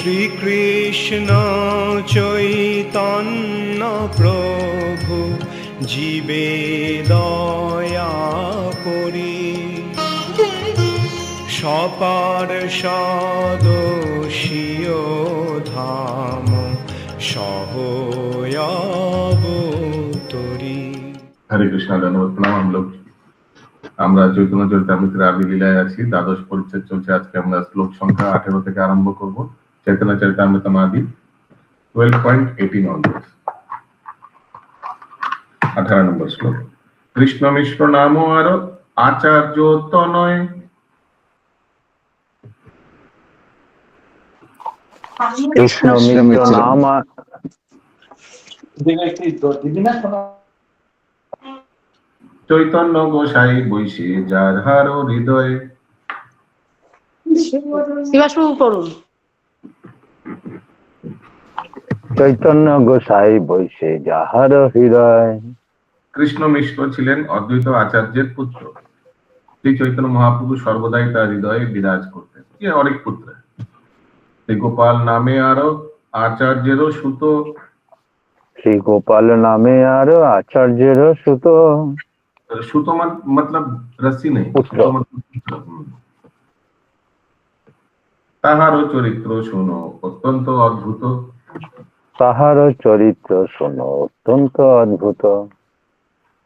শ্রীকৃষ্ণ চৈতন্য প্রভু জীবে দয়া করি, সপার্ষদস্য ধাম সহয়াবতরি। হরে কৃষ্ণ, ধন্যবাদ, প্রণাম। আমরা চৈতন্য চরিতামৃতের আদি লীলায় আছি, দ্বাদশ পরিচ্ছেদ চলছে। আজকে আমরা শ্লোক সংখ্যা 18 থেকে আরম্ভ করব। চৈতন্য চরিতামৃতম আদি 12.18 onwards। 18 নম্বর শ্লোক। কৃষ্ণ মিশ্র নাম আর আচার্য তনয়, কৃষ্ণ মিশ্র নাম চৈতন্য গোসাই বৈশে যার হার হৃদয়ে। চৈতন্য গোসাই বৈশে যাহার হৃদয়। কৃষ্ণ মিশ্র ছিলেন অদ্বৈত আচার্যের পুত্র। শ্রী চৈতন্য মহাপ্রভু সর্বদাই তার হৃদয়ে বিরাজ করতেন। অনেক পুত্র। শ্রী গোপাল নামে আরো আচার্যেরও সুত। শ্রী গোপাল নামে আর আচার্যেরও সুত। সুত মতলব রস্সি নেই, তাহারও চরিত্র শোনো অত্যন্ত অদ্ভুত। তাহারও চরিত্র শোনো অত্যন্ত অদ্ভুত।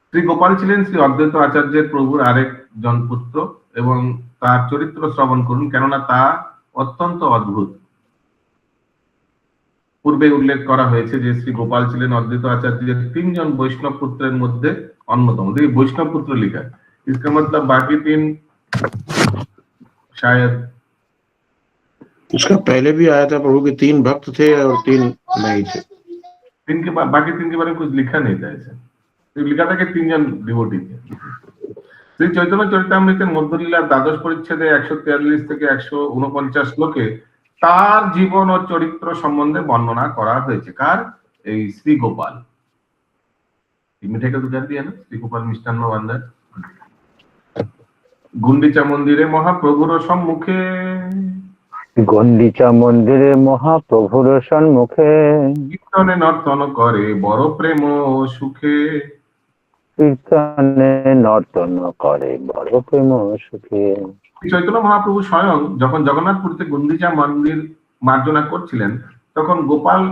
শ্রী গোপাল ছিলেন শ্রী অদ্বৈত আচার্যের প্রভুর আরেকজন পুত্র এবং তার চরিত্র শ্রবণ করুন, কেননা তা অত্যন্ত অদ্ভুত। পূর্বে উল্লেখ করা হয়েছে যে শ্রী গোপাল ছিলেন অদ্বৈত আচার্যের 3 জন বৈষ্ণব পুত্রের মধ্যে অন্যতম। দেখি বৈষ্ণব পুত্র লিখা, इसका मतलब बाकी 3 शायद। उसका पहले भी आया था, प्रभु के 3 भक्त थे और 3 नहीं थे। 3 के बाद बाकी 3 के बारे में कुछ लिखा नहीं था ऐसा। तो लिखा था कि 3 जन डिवोटी थे। শ্রী চৈতন্য চরিতামৃতের মধ্যলীলার দ্বাদশ পরিচ্ছেদে 143 থেকে 149 শ্লোকে তার জীবন ও চরিত্র সম্বন্ধে বর্ণনা করা হয়েছে। কার? এই শ্রী গোপাল। মিঠাই কা দুকান দিয়া না, শ্রী গোপাল মিষ্টান্ন ভান্ডার। গুন্ডিচা মন্দিরে মহাপ্রভুর সম্মুখে, গন্ডিচা মন্দিরে মহাপ্রভুর সম্মুখে, কীর্তনে নর্তন করে বড় প্রেম ও সুখে। কীর্তনে নর্তন করে বড় প্রেম ও সুখে। চৈতন্য মহাপ্রভু স্বয়ং যখন জগন্নাথপুরীতে গুন্ডিচা মন্দির মার্জনা করছিলেন, তখন গোপাল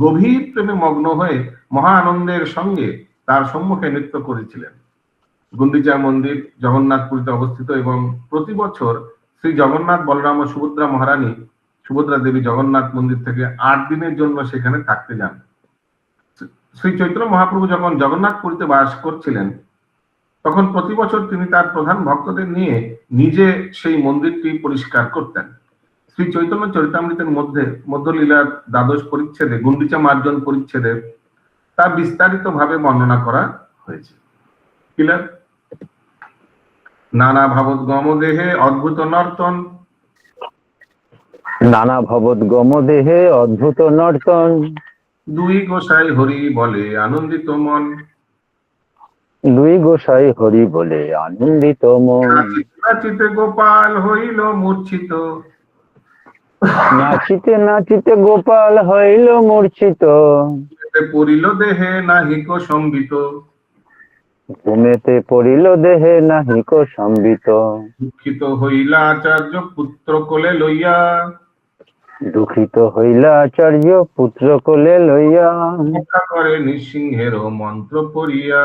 গভীর প্রেমে মগ্ন হয়ে মহা আনন্দের সঙ্গে তার সম্মুখে নৃত্য করেছিলেন। গুন্ডিচা মন্দির জগন্নাথপুরীতে অবস্থিত এবং প্রতি বছর শ্রী জগন্নাথ, বলরাম ও সুভদ্রা দেবী জগন্নাথ মন্দির থেকে 8 দিনের জন্য সেখানে থাকতে যান। শ্রী চৈতন্য মহাপ্রভু যখন জগন্নাথপুরীতে বাস করছিলেন, তখন প্রতি বছর তিনি তার প্রধান ভক্তদের নিয়ে নিজে সেই মন্দিরটি পরিষ্কার করতেন। শ্রী চৈতন্য চরিতামৃতের মধ্যলীলার দ্বাদশ পরিচ্ছেদে, গুন্ডিচা মার্জন পরিচ্ছেদে তা বিস্তারিত ভাবে বর্ণনা করা হয়েছে। ক্লিয়ার? নানা ভাবোদ্গম দেহে অদ্ভুত নর্তন, নানা ভবদ্গম দেহে অদ্ভুত নর্তন। 2 গোসাই হরি বলে আনন্দিত মন, 2 গোসাই হরি বলে আনন্দিত মন। নাচিতে গোপাল হইল মূর্ছিত, নাচিতে নাচিতে গোপাল হইল মূর্ছিত। পড়িল দেহে নাহিক সম্বিত, ঘুমেতে পড়িল দেহে নাহিক সম্বিত। দুঃখিত হইলা আচার্য পুত্র কোলে লইয়া, দুঃখিত হইলা আচার্য পুত্র কোলে লইয়া। রক্ষা করে নৃসিংহের মন্ত্র পড়িয়া,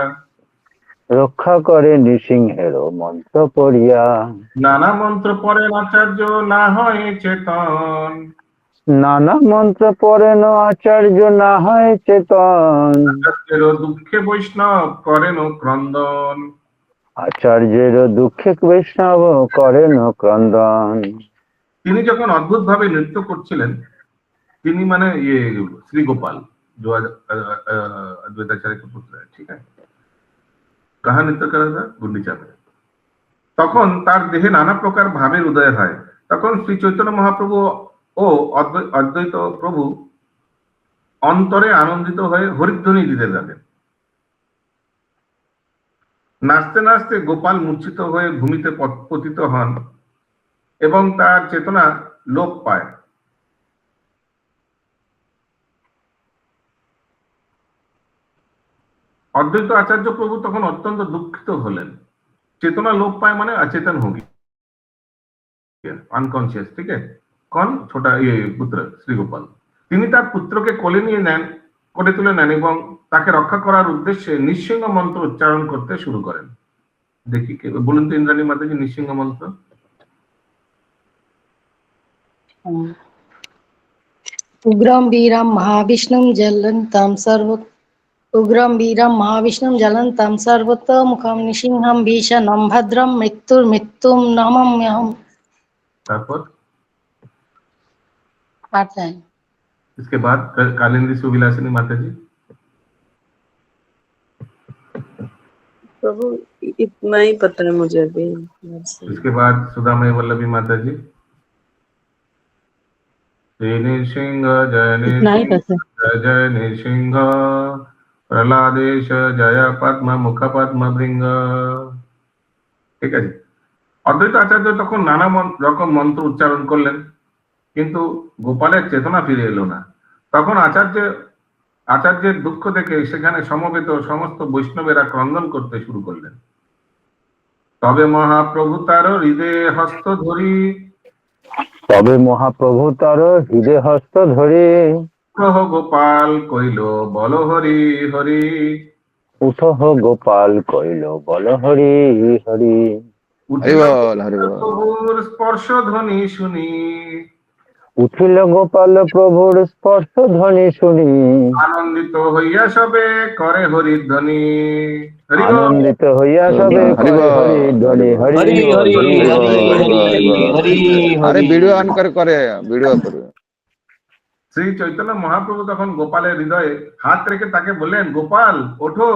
রক্ষা করে নৃসিংহের মন্ত্র পড়িয়া। নানা মন্ত্র পড়েন আচার্য না হয় চেতন, নানা মন্ত্র পড়েন আচার্য না হয় চেতন। আচার্যের দুঃখে বৈষ্ণব করেন ক্রন্দন, আচার্যের দুঃখে বৈষ্ণব করেন ক্রন্দন। তিনি যখন অদ্ভুত ভাবে নৃত্য করছিলেন, তিনি মানে শ্রী গোপাল जो अद्वैताचार्य के पुत्र है, ठीक है, कहाँ नृत्य करा था? गुंडीचा में। তখন তার দেহে নানা প্রকার ভাবের উদয় হয়। তখন শ্রী চৈতন্য মহাপ্রভু ও অদ্বৈত প্রভু অন্তরে আনন্দিত হয়ে হরিধ্বনি দিতে লাগেন। নাচতে নাচতে গোপাল মূর্ছিত হয়ে ভূমিতে পতিত হন এবং তার চেতনা লোপ পায়। অদ্বৈত আচার্য প্রভু তখন অত্যন্ত দুঃখিত হলেন। চেতনা লোপ পায় মানে অচেতন हो गया, अनकॉन्शियस, ठीक है। कौन? छोटा ये पुत्र श्री गोपाल। তিনি তার পুত্রকে কোলে নিয়ে নেন, কোলে তুলে নেন এবং তাকে রক্ষা করার উদ্দেশ্যে নিঃসিংহ মন্ত্র উচ্চারণ করতে শুরু করেন। দেখি কে বলুন তো ইন্দ্রাণী মাতাজি নিঃসিংহ মন্ত্র। उग्रं वीरं महाविष्णुं ज्वलन्तं ज्वलन्तं सर्वतोमुखं नृसिंहं भीषणं भद्रं मृत्युं नमाम्यहम्। তারপর आता है इसके बाद कालिंदी सुविलासिनी माताजी। प्रभु इतना ही पता है मुझे अभी। इसके बाद सुधामय वल्लभी माताजी। जय नृसिंह जय नृसिंह जय जय नृसिंह प्रहलादेश जय पद्म मुख पद्म भृंग। ঠিক আছে। অদ্বৈত আচার্য তখন নানা রকম মন্ত্র উচ্চারণ করলেন, কিন্তু গোপালের চেতনা ফিরে এলো না। তখন আচার্যের দুঃখ দেখে সেখানে সমবেত সমস্ত বৈষ্ণবেরা ক্রন্দন করতে শুরু করলেন। তবে মহাপ্রভু তার হৃদয়ে হস্ত ধরি উঠহ গোপাল কইল বল হরি হরি। উঠিল প্রভুর স্পর্শ ধ্বনি শুনি আনন্দিত হইয়া সবে করে হরিধ্বনি। হরি বল। अरे वीडियो ऑन करे वीडियो करो। শ্রী চৈতন্য মহাপ্রভু তখন গোপালের হৃদয়ে হাত রেখে তাকে বললেন, গোপাল ওঠো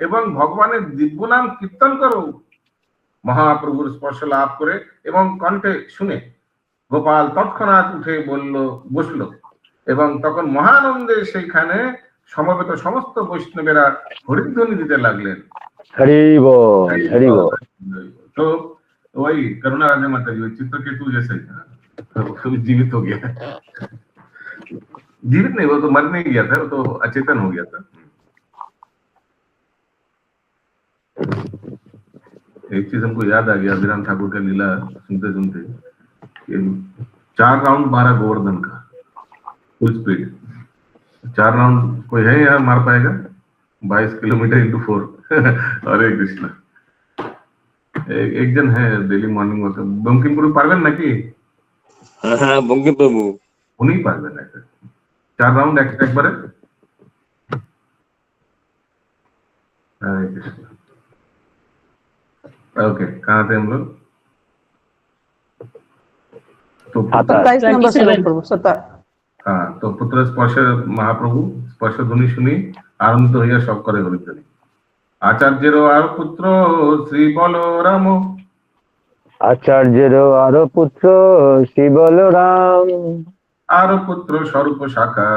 এবং ভগবানের দিব্য নাম কীর্তন করো। মহাপ্রভুর স্পর্শ লাভ করে এবং কণ্ঠে শুনে গোপাল তৎক্ষণাৎ উঠে বসলো এবং তখন মহানন্দে সেইখানে সমবেত সমস্ত বৈষ্ণবেরা হরিধ্বনি দিতে লাগলেন। तो वही करुणा राजा माता जी चित्रकेतु जैसे जीवित हो गया। जीवित नहीं, वो तो मर नहीं गया था, वो तो अचेतन हो गया था। एक चीज हमको याद आ गया अभिराम ठाकुर का लीला सुनते सुनते, 4 राउंड मारा गोवर्धन का फुल स्पीड। 4 राउंड कोई है यहाँ मार पाएगा? 22 किलोमीटर इंटू 4। हरे कृष्ण। एक जन है डेली मॉर्निंग वॉक बंकिमपुर पारবেন নাকি? হ্যাঁ বঙ্কিমবাবু উনি পারবেন একটা 4 রাউন্ড একবারে। हरे कृष्ण। ओके कहाँ थे हम लोग? तो 27 नंबर से प्रभु 27। हाँ, तो पुत्र स्पर्श महाप्रभु स्पर्श ध्वनि শুনি আনন্দিত হইয়া সব করে হরিধ্বনি। আচার্যের আর পুত্র শ্রী বলরাম আর পুত্র স্বরূপ শাখা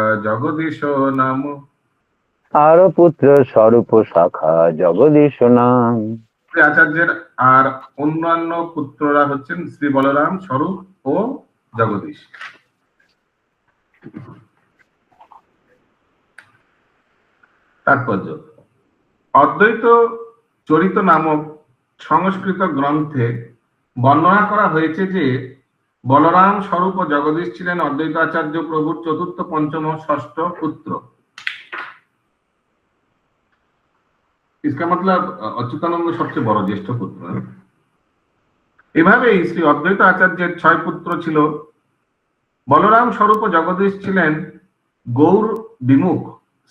জগদীশ নাম। আচার্যের আর অন্যান্য পুত্ররা হচ্ছেন শ্রী বলরাম, স্বরূপ ও জগদীশ। তাৎপর্য: অদ্বৈত চরিত নামক সংস্কৃত গ্রন্থে বর্ণনা করা হয়েছে যে বলরাম, স্বরূপ ও জগদীশ ছিলেন অদ্বৈত আচার্য প্রভুর চতুর্থ, পঞ্চম ও ষষ্ঠ পুত্র। इसका मतलब अच्युतानंद সবচেয়ে বড় জ্যেষ্ঠ পুত্র। এভাবেই শ্রী অদ্বৈত আচার্যের 6 পুত্র ছিল। বলরাম, স্বরূপ ও জগদীশ ছিলেন গৌর বিমুখ,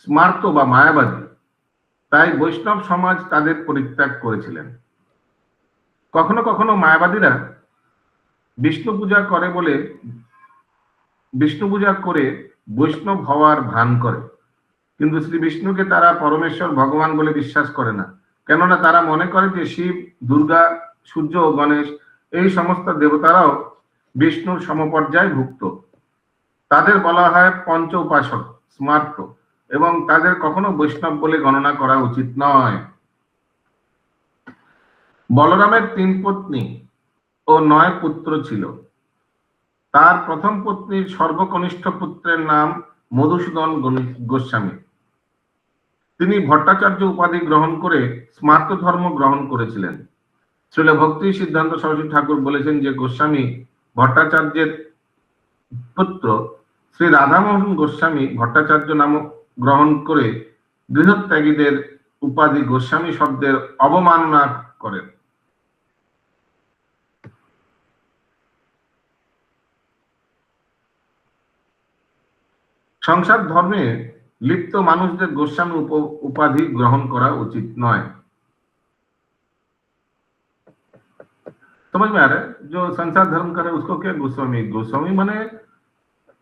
স্মার্ত বা মায়াবাদী, তাই বৈষ্ণব সমাজ তাদের পরিত্যাগ করেছিলেন। কখনো কখনো মায়াবাদীরা বিষ্ণু পূজা করে বৈষ্ণব হওয়ার ভান করে, কিন্তু শ্রী বিষ্ণুকে তারা পরমেশ্বর ভগবান বলে বিশ্বাস করে না, কেননা তারা মনে করে যে শিব, দুর্গা, সূর্য ও গণেশ এই সমস্ত দেবতারাও বিষ্ণুর সমপর্যায় ভুক্ত। তাদের বলা হয় পঞ্চ উপাসক, স্মার্ত, এবং তাদের কখনো বৈষ্ণব বলে গণনা করা উচিত নয়। বলরামের 3 পত্নী ও 9 পুত্র ছিল। তার প্রথম পত্নীর সর্বকনিষ্ঠ পুত্রের নাম মধুসূদন গোস্বামী। তিনি ভট্টাচার্য উপাধি গ্রহণ করে স্মার্ত ধর্ম গ্রহণ করেছিলেন। শ্রীল ভক্তি সিদ্ধান্ত সরস্বতী ঠাকুর বলেছেন যে গোস্বামী ভট্টাচার্যের পুত্র শ্রী রাধামোহন গোস্বামী ভট্টাচার্য নাম গ্রহণ করে গৃহত্যাগীদের উপাধি গোস্বামী শব্দের অবমাননা করেন। সংসার ধর্মে लिप्त মানুষদের গোস্বামী উপাধি গ্রহণ করা উচিত নয়। समझ में आ रहा है? जो संसार धर्म करे उसको क्या गोस्वामी? गोस्वामी माने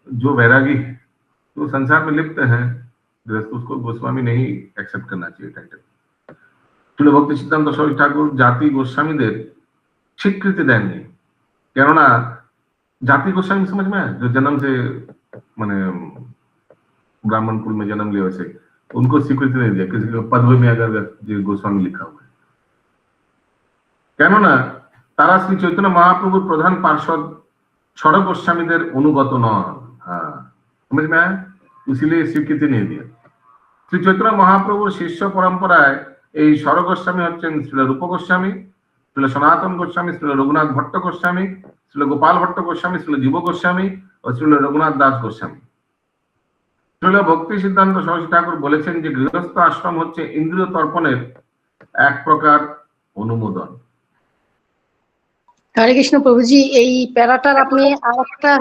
जो वैरागी है, तो संसार में लिप्त है, उसको गोस्वामी नहीं एक्सेप्ट करना चाहिए टाइटल। श्रील भक्ति सिद्धांत सरस्वती ठाकुर जाति गोस्वामीদের স্বীকৃতি দেননি, কেননা जाति गोस्वामी समझ में आया, जो जन्म से माने ब्राह्मण कुल में जन्म लिया वैसे उनको स्वीकृति नहीं दिया। किसी को पदवी में अगर गोस्वामी लिखा हुआ है, কেননা তারা শ্রী চৈতন্য মহাপ্রভুর প্রধান পার্ষদ ষড় গোস্বামীদের অনুগত নন। हाँ समझ में आया? इसलिए स्वीकृति नहीं दिया। শ্রী চৈতন্য মহাপ্রভুর শিষ্য পরম্পরায় এই ষড় গোস্বামী হচ্ছেন শ্রীল রূপ গোস্বামী, শ্রীল সনাতন গোস্বামী, শ্রীল রঘুনাথ ভট্ট গোস্বামী, শ্রীল গোপাল ভট্ট গোস্বামী, শ্রীল জীব গোস্বামী ও শ্রীল রঘুনাথ দাস গোস্বামী। শ্রীল ভক্তি সিদ্ধান্ত সরস্বতী ঠাকুর বলেছেন যে গৃহস্থ আশ্রম হচ্ছে ইন্দ্রিয় তর্পণের এক প্রকার অনুমোদন। হরে কৃষ্ণ প্রভুজি, এই প্যারাটার আপনি আরেকটা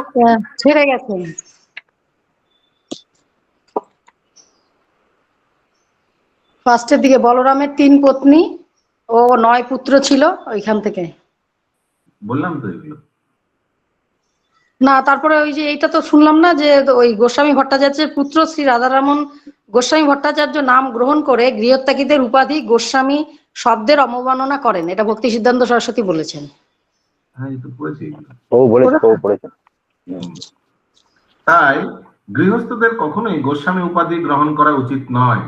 ছেড়ে গেছেন। ফার্স্টের দিকে বলরামের 3 পত্নী ও 9 পুত্র ছিল, ওইখান থেকে বললাম তো এগুলো। না, তারপরে ওই যে এইটা তো শুনলাম না যে ওই গোস্বামী ভট্টাচার্যের পুত্র শ্রী রাধারমন গোস্বামী ভট্টাচার্য নাম গ্রহণ করে গৃহত্যাগীদের উপাধি গোস্বামী শব্দের অবমাননা করেন, এটা ভক্তি সিদ্ধান্ত সরস্বতী বলেছেন। হ্যাঁ, এই তো পড়েছি এগুলো। ও পড়েছেন। তাই গৃহস্থদের কখনোই গোস্বামী উপাধি গ্রহণ করা উচিত নয়।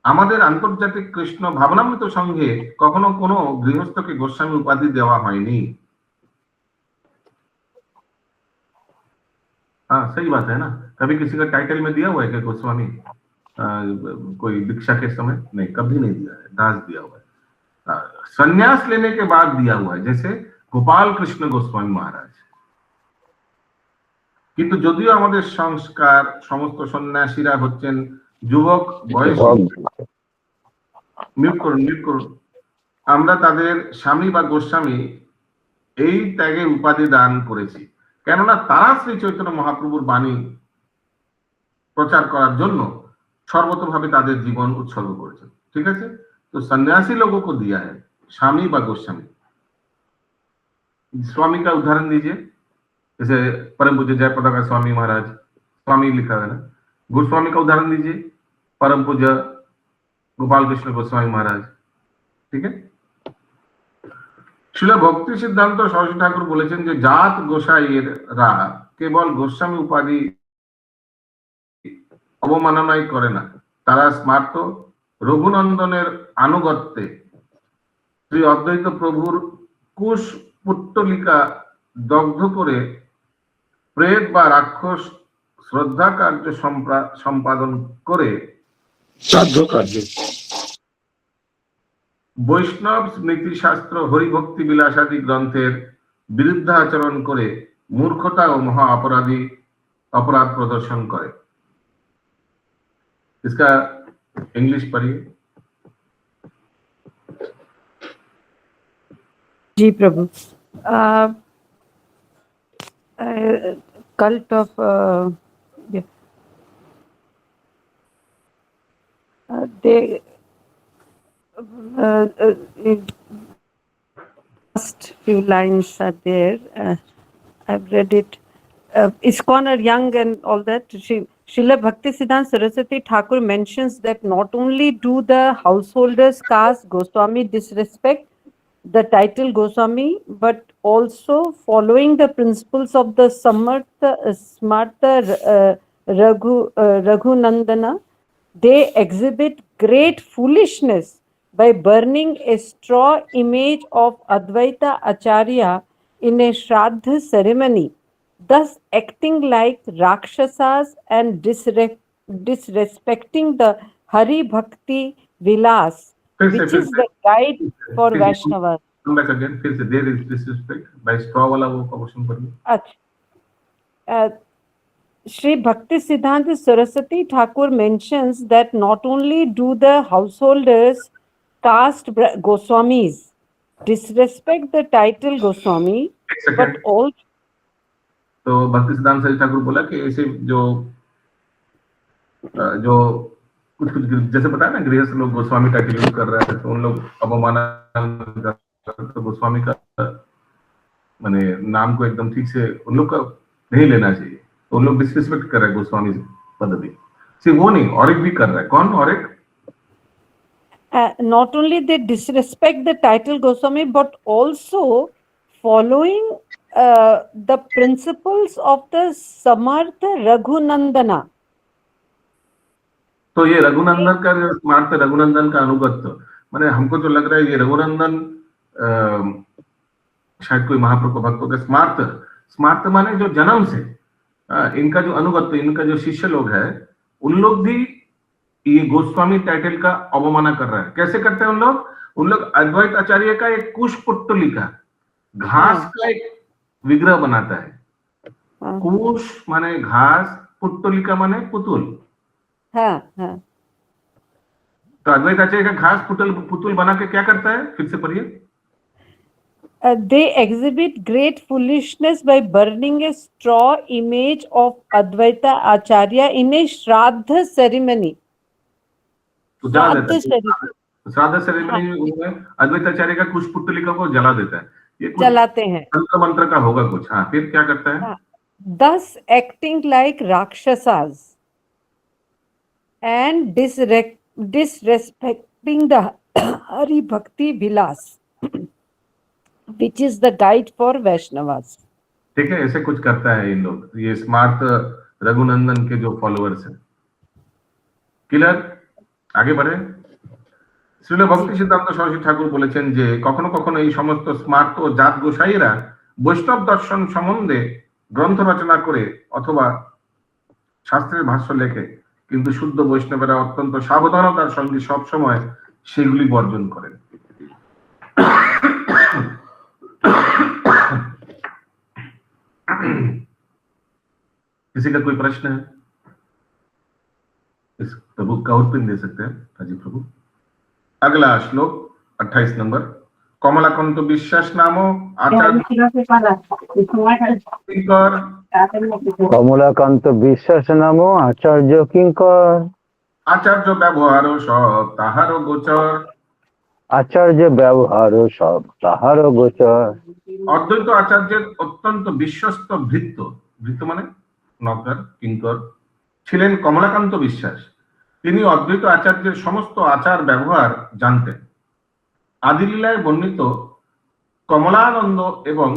আমাদের আন্তর্জাতিক কৃষ্ণ ভাবনামৃত সংঘে কখনো কোনো গৃহস্থকে গোস্বামী উপাধি দেওয়া হয়নি। हाँ सही बात है ना। कभी किसी का टाइटल में दिया हुआ है क्या गोस्वामी? कोई दीक्षा के समय नहीं, कभी नहीं दिया है। दास दिया हुआ है, संन्यास लेने के बाद दिया हुआ है, जैसे गोपाल कृष्ण गोस्वामी महाराज। কিন্তু যদিও আমাদের সংস্কার সমস্ত সন্ন্যাসীরা হচ্ছেন যুবক বয়সী, মিউট করুন, আমরা তাদের স্বামী বা গোস্বামী এই ত্যাগের উপাধি দান করেছি, কেননা তারা শ্রী চৈতন্য মহাপ্রভুর বাণী প্রচার করার জন্য সর্বতভাবে তাদের জীবন উৎসর্গ করেছেন। ঠিক আছে, তো सन्यासी लोगों को दिया है स्वामी व गोस्वामी। स्वामी का उदाहरण दीजिए, जैसे परम पूज्य जयप्रदा का स्वामी महाराज, स्वामी लिखा है ना। गोस्वामी का उदाहरण दीजिए, परम पूज्य गोपाल कृष्ण गोस्वामी महाराज। ठीक है, श्रील भक्ति सिद्धांत सरस्वती ठाकुर বলেছেন যে জাত গোসাইয়েরা কেবল গোস্বামী উপাধি অবমাননাই করে না, তারা স্মার্ত রঘুনন্দনের আনুগত্যে শ্রী অদ্বৈত প্রভুর কুশ পুত্তলিকা দগ্ধ করে প্রেত বা রাক্ষস শ্রদ্ধা কার্য সম্পাদন করে শ্রাদ্ধ কার্য, বৈষ্ণব স্মৃতিশাস্ত্র হরিভক্তি বিলাসাদি গ্রন্থের বিরুদ্ধাচরণ করে মূর্খতা ও মহা অপরাধ প্রদর্শন করে। इसका इंग्लिश पढ़िए। जी प्रभु, cult of they last few lines are there. I've read it. ISKCON are young and all that. Srila Bhakti Siddhanta Saraswati Thakur mentions that not only do the householders caste Goswami disrespect the title Goswami, but also following the principles of the Smarta Raghunandana, they exhibit great foolishness by burning a straw image of Advaita Acharya in a Shraddha ceremony, thus acting like Rakshasas and disrespecting the Hari Bhakti Vilas, फिर से which is the guide for Vaishnavas. come back again, फिर से there is disrespect by straw वाला वो question पढ़िए. अच्छा, Sri Bhakti Siddhanta Saraswati Thakur mentions that not only do the householders caste Goswamis disrespect the title Goswami, एक second. but all तो भक्ति सिद्धांत सरस्वती ठाकुर बोला कि ऐसे जो कुछ जैसे बताया ना गृहस्थ लोग गोस्वामी टाइटल यूज कर रहे हैं तो उन लोग अवमानना तो गोस्वामी का माने नाम को एकदम ठीक से उन लोग का नहीं लेना चाहिए. तो उन लोग डिसरिस्पेक्ट कर रहे हैं गोस्वामी पदवी. सिर्फ वो नहीं, और एक भी कर रहा है. कौन और एक? not only they disrespect the title Goswami, but also following the principles of the Samartha Raghunandana. तो ये रघुनंदन का स्मार्त रघुनंदन का अनुगत्य, माने हमको तो लग रहा है ये रघुनंदन शायद कोई महाप्रभु भक्तों के स्मार्त माने जो जन्म से इनका जो अनुगत्य, इनका जो शिष्य लोग है, उन लोग भी ये गोस्वामी टाइटल का अवमानना कर रहे हैं. कैसे करते हैं उन लोग अद्वैत आचार्य का एक कुश पुट्टलिका घास का एक विग्रह बनाता है. कुश माने घास, पुट्टलिका माने पुतुल. तो अद्वैत आचार्य का घास पुतुल बना के क्या करता है? फिर से पढ़िए. They exhibit great foolishness by burning a straw image of Advaita Acharya in a Shraddha ceremony. श्राद्ध सेरेमनी में अद्वैत आचार्य का कुछ पुट्टलिका को जला देता है. ये जलाते हैं. मंत्र का होगा कुछ. हाँ, फिर क्या करता है? Thus acting like Rakshasas and disrespecting the Hari Bhakti Vilas, which is the guide for Vaishnavas. ठीक है, ऐसे कुछ करता है इन लोग, ये स्मार्ट रघुनंदन के जो फॉलोअर्स हैं. क्लियर? आगे बढ़े. শ্রীল ভক্তি সিদ্ধান্ত সরস্বতী ঠাকুর বলেছেন যে কখনো কখনো এই সমস্ত স্মার্ত ও জাত গোসাইরা বৈষ্ণব দর্শন সম্বন্ধে গ্রন্থ রচনা করে অথবা শাস্ত্রের ভাষ্য লেখে, কিন্তু শুদ্ধ বৈষ্ণবেরা অত্যন্ত সাবধানতার সঙ্গে সব সময় সেগুলি বর্জন করেন. किसी का कोई प्रश्न है? इस प्रभु का उत्तर दे सकते हैं हाजी प्रभु. अगला श्लोक 28 नंबर. कमलाकांत বিশ্বাস नामो आचार्य কমলাকান্ত বিশ্বাস নাম আচার্য কিঙ্কর. আচার্য ব্যবহার সব তাহার গোচর. আচার্য ব্যবহার সব তাহার গোচর. অদ্বৈত আচার্যের অত্যন্ত বিশ্বস্ত ভৃত্য, ভৃত্য মানে নৌকর কিঙ্কর ছিলেন কমলাকান্ত বিশ্বাস. তিনি অদ্বৈত আচার্যের সমস্ত আচার ব্যবহার জানতেন. আদিলীলায় বর্ণিত কমলানন্দ এবং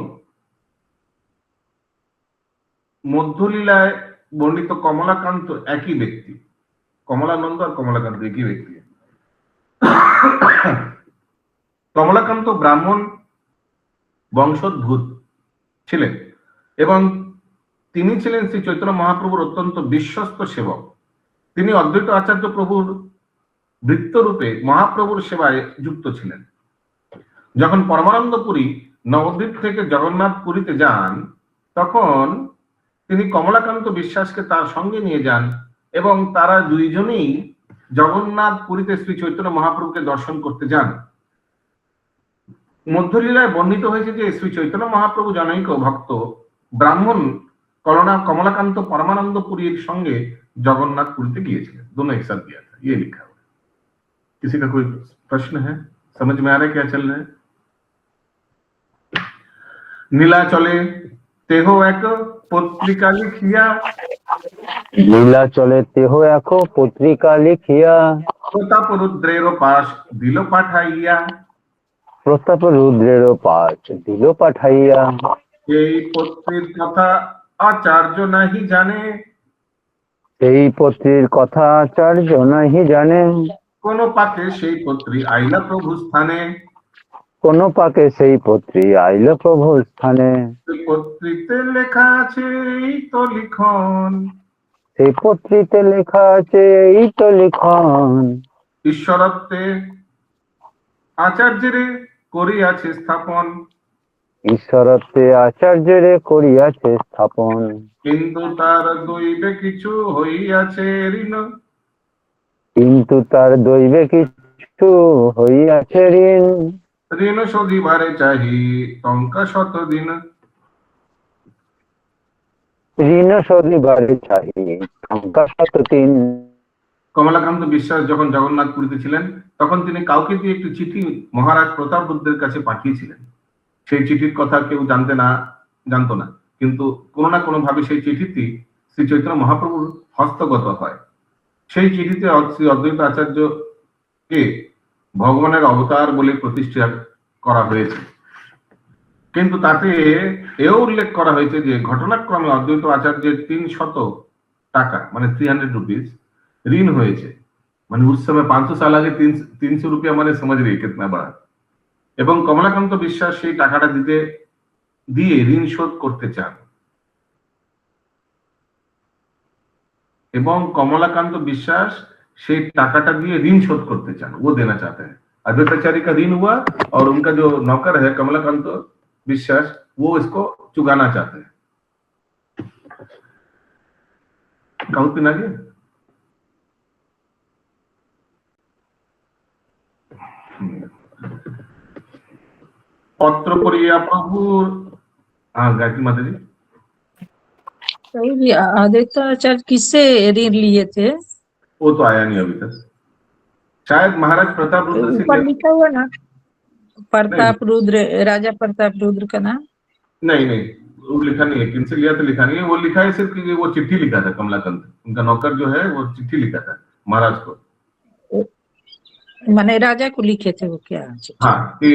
মধ্যলীলায় বর্ণিত কমলাকান্ত একই ব্যক্তি. কমলানন্দ আর কমলাকান্ত একই ব্যক্তি. কমলাকান্ত ব্রাহ্মণ বংশোদ্ভূত ছিলেন এবং তিনি ছিলেন শ্রী চৈতন্য মহাপ্রভুর অত্যন্ত বিশ্বস্ত সেবক. তিনি অদ্বৈত আচার্য প্রভুর বৃত্তরূপে মহাপ্রভুর সেবায় যুক্ত ছিলেন. যখন পরমানন্দ পুরী নবদ্বীপ থেকে জগন্নাথ পুরীতে যান, তখন তিনি কমলাকান্ত বিশ্বাসকে তার সঙ্গে নিয়ে যান এবং তারা দুইজনেই জগন্নাথ পুরীতে শ্রী চৈতন্য মহাপ্রভুকে দর্শন করতে যান. মধ্যলীলায় বর্ণিত হয়েছে যে শ্রী চৈতন্য মহাপ্রভু জনৈক ভক্ত ব্রাহ্মণ कमलाकांत परमानंद पुरी संगे जगन्नाथ पुरी गए, दोनों एक साथ गया था. ये लिखा हुआ. किसी का कोई प्रश्न है? समझ में आ रहा है क्या चल रहा है? नीलाचले तेहो एक पत्रिका लिखिया, नीलाचले तेहो एक पत्रिका लिखिया, प्रताप रुद्रेर पास दिलो पाठाइया, प्रताप रुद्रेर पास दिलो पाठाइया, এই পত্রীর কথা আচার্য নাহি জানে, এই পত্রীর কথা আচার্য নাহি জানে, কোন পাকে সেই পত্রী আইলা প্রভু স্থানে, কোন পাকে সেই পত্রী আইল প্রভু স্থানে, পত্রীতে লেখা আছে এই তো লিখন, সেই পত্রিতে লেখা আছে এই তো লিখন। ঈশ্বরত্বে আচার্যেরে করিয়াছে স্থাপন, ঈশ্বরত্বে আচার্যরে করিয়াছে স্থাপন। কিন্তু তার দৈবে কিছু হইয়াছে ঋণ, কিন্তু তার দৈবে কিছু হইয়াছে ঋণ। ঋণ শোধিবারে চাহি টঙ্কা শতদিন। ঋণ শোধিবারে চাহি টঙ্কা শতদিন। কমলাকান্ত বিশ্বাস যখন জগন্নাথপুরীতে ছিলেন তখন তিনি কাউকে দিয়ে একটি চিঠি মহারাজ প্রতাপ রুদ্রের কাছে পাঠিয়েছিলেন। সেই চিঠির কথা কেউ জানতো না, কিন্তু কোনো না কোনো ভাবে সেই চিঠিটি শ্রী চৈতন্য মহাপ্রভুর হস্তগত হয়। সেই চিঠিতে শ্রী অদ্বৈত আচার্যকে ভগবানের অবতার বলে প্রতিষ্ঠা করা হয়েছে, কিন্তু তাতে এও উল্লেখ করা হয়েছে যে ঘটনাক্রমে অদ্বৈত আচার্যের 300 টাকা মানে 300 रुपीज ऋण হয়েছে। মানে उस समय 500 साल आगे 300 रुपया মানে समझ रही कितना बड़ा। এবং কমলাকান্ত বিশ্বাস সেই টাকাটা দিয়ে ঋণ শোধ করতে চান, এবং কমলাকান্ত বিশ্বাস সেই টাকাটা দিয়ে ऋण शोध करते चान, वो देना चाहते हैं। अद्वैताचार्य का ऋण हुआ और उनका जो नौकर है कमलाकांत विश्वास वो इसको चुकाना चाहते हैं। कहूँ ना कि पत्र पढ़िया प्रभु। हाँ गायत्री माता जी, आदित्याचार्य किससे ऋण लिए थे? वो तो आया नहीं अभी तक, शायद महाराज प्रताप रुद्र से ऊपर लिखा हुआ ना प्रताप रुद्र, राजा प्रताप रुद्र का नाम। नहीं वो लिखा नहीं है, किनसे लिया तो लिखा नहीं है। वो लिखा है सिर्फ कि वो चिट्ठी लिखा था कमलाकांत, उनका नौकर जो है वो चिट्ठी लिखा था महाराज को। माने राजा को लिखे थे वो क्या? हाँ कि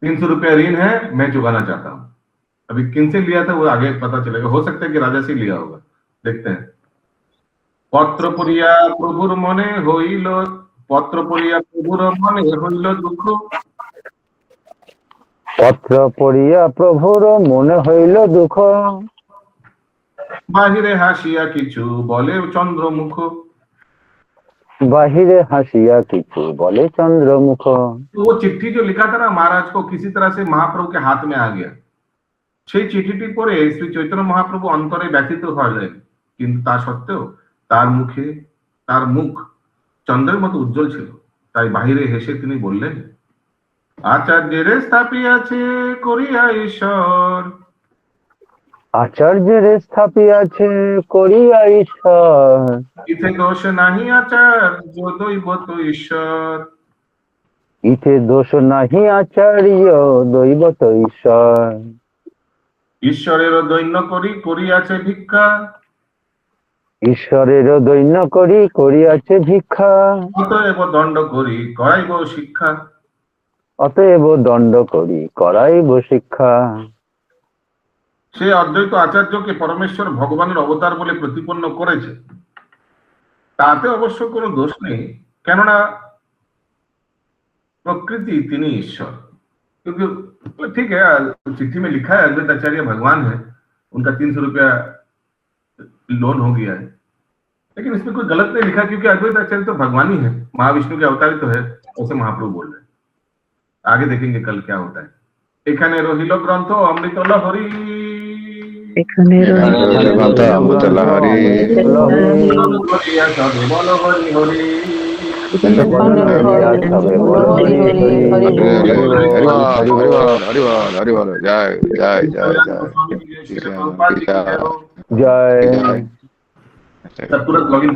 300 रुपया ऋण है, मैं चुकाना चाहता हूँ। अभी किनसे लिया था वो आगे पता चलेगा, हो सकता है कि राजा से लिया होगा, देखते हैं। पत्र पढ़िया प्रभुर मने हईल, पत्र पढ़िया प्रभुर मने हईल दुख, পত্র পড়িয়া প্রভুর মনে হইল দুঃখ। বাহিরে হাসিয়া কিছু বলে চন্দ্রমুখ, বাহিরে হাসিয়া কিছু বলে চন্দ্রমুখ। तो वो चिट्ठी जो लिखा था ना महाराज को, किसी तरह से महाप्रभु के हाथ में आ गया। সেই চিঠিটি পড়ে শ্রী চৈতন্য মহাপ্রভু অন্তরে ব্যথিত হলেন, কিন্তু তা সত্ত্বেও তার মুখ চন্দ্রের মতো উজ্জ্বল ছিল। তাই বাহিরে হেসে তিনি বললেন, আচার্যের স্থাপিয়াছে করিয়া ঈশ্বর, আচার্যের স্থাপিয়াছে করিয়া ঈশ্বর। ইথে দোষ নাহি আচার্য দৈবত ঈশ্বর, ইথে দোষ নাহি আচার্য দৈবত ঈশ্বর। ঈশ্বরের দৈন্য করিয়াছে ভিক্ষা, ঈশ্বরের দৈন্য করিয়াছে ভিক্ষা। অতএব দণ্ড করাইব শিক্ষা, অতএব দণ্ড করাইব শিক্ষা। সে অদ্বৈত আচার্যকে পরমেশ্বর ভগবানের অবতার বলে প্রতিপন্ন করেছে, তাতে অবশ্য কোনো দোষ নেই, কেননা प्रकृति তিনি ईश्वर। क्योंकि ठीक है चिट्ठी में लिखा है अद्वैत आचार्य भगवान है, उनका 300 रुपया लोन हो गया है, लेकिन इसमें कोई गलत नहीं लिखा, क्योंकि अद्वैत आचार्य तो भगवान ही है, महाविष्णु के अवतार तो है, ऐसे महाप्रभु बोल रहे हैं। आगे देखेंगे कल क्या होता है। एखाने रहिल ग्रंथ अमृत लहरी, এখানে গ্রন্থ অমৃত লহরী, জয়। तुरंत लॉगिन